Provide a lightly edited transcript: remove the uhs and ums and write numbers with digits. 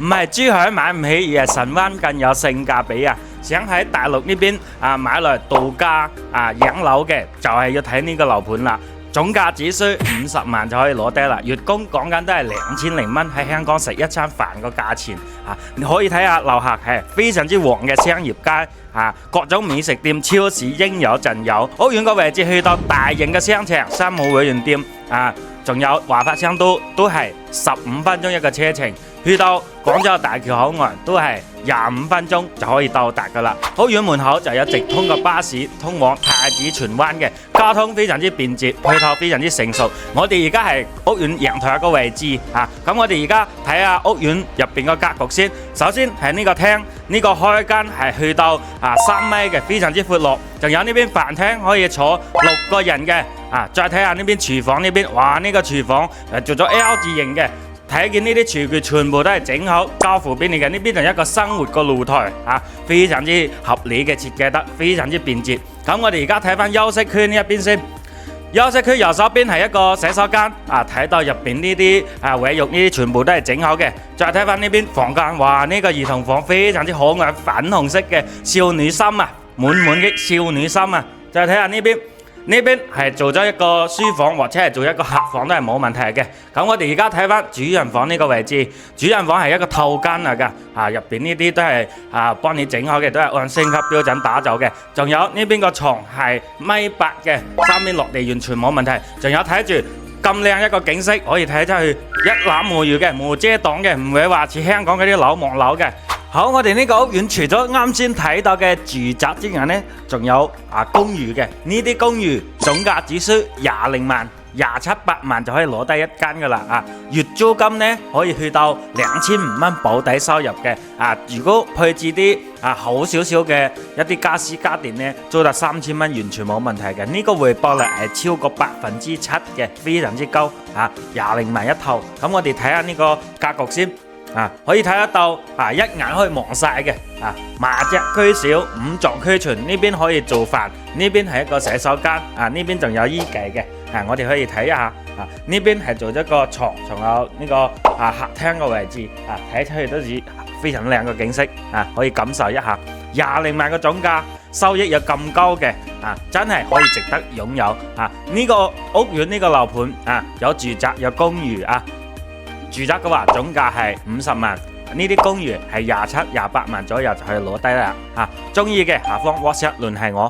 唔係珠海買唔起，而係神灣更有性價比啊！想喺大陸呢邊買來度假養老嘅，就係要睇呢個樓盤啦。總價只需50萬就可以攞低啦，月供講緊都係2000零蚊，喺香港食一餐飯個價錢啊！你可以睇下樓下係非常之旺嘅商業街啊，各種美食店、超市應有盡有。屋苑個位置去到大型嘅商場、山姆會員店啊，仲有華發商都係15分鐘一個車程。去到廣州大橋口岸都係25分鐘就可以到達噶啦。屋苑門口就有直通嘅巴士通往太子荃灣嘅，交通非常之便捷，配套非常之成熟。我哋而家係屋苑陽台個位置啊，咁我哋而家睇下屋苑入邊個格局先。首先係呢個廳，呢個開間係去到3米嘅，非常之闊落。仲有呢邊飯廳可以坐6個人嘅啊。再睇下呢邊廚房呢邊，哇！呢個廚房做咗 L 字形嘅。睇見呢啲廚具全部都係整好交付俾你嘅，呢邊就一個生活個露台非常之合理嘅設計得非常之便捷。咁我哋而家睇翻休息區呢一邊先，休息區右手邊係一個洗手間睇到入邊呢啲衛浴呢啲全部都係整好嘅。再睇翻呢邊房間，哇！呢個兒童房非常之可愛，粉紅色嘅少女心滿滿嘅少女心啊！再睇下呢邊。呢邊係做咗一個書房或者係做一個客房都係冇問題嘅。咁我哋而家睇翻主人房呢個位置，主人房係一個套間嚟噶，入邊呢啲都係幫你整好嘅，都係按升級標準打造嘅。仲有呢邊個床係1.8米嘅，3邊落地完全冇問題。仲有睇住咁靚一個景色，可以睇出去一覽無餘嘅，無遮擋嘅，唔會話似香港嗰啲樓望樓嘅。好，我哋呢個屋苑除咗啱先睇到嘅住宅之外呢，仲有公寓嘅。呢啲公寓總價只需20萬、27、8萬就可以攞低一間噶啦月租金呢可以去到2500蚊保底收入嘅如果配置啲好少少嘅一啲家私家電呢，租到3000蚊完全冇問題嘅。呢個回報率係超過7%嘅，非常之高20萬一套。咁我哋睇下呢個格局先。可以睇得到一眼可以望晒嘅麻雀居小五臟俱全。呢邊可以做飯，呢邊係一個洗手間呢邊仲有衣櫃嘅我哋可以睇一下呢邊係做咗個床，仲有呢個客廳嘅位置睇出去都是非常靚嘅景色可以感受一下。20萬嘅總價，收益有咁高嘅真係可以值得擁有呢個屋苑呢個樓盤有住宅有公寓住宅嘅話總價係50萬，呢啲公寓係27、28萬左右就可以攞低啦。中意嘅下方 WhatsApp 聯繫我。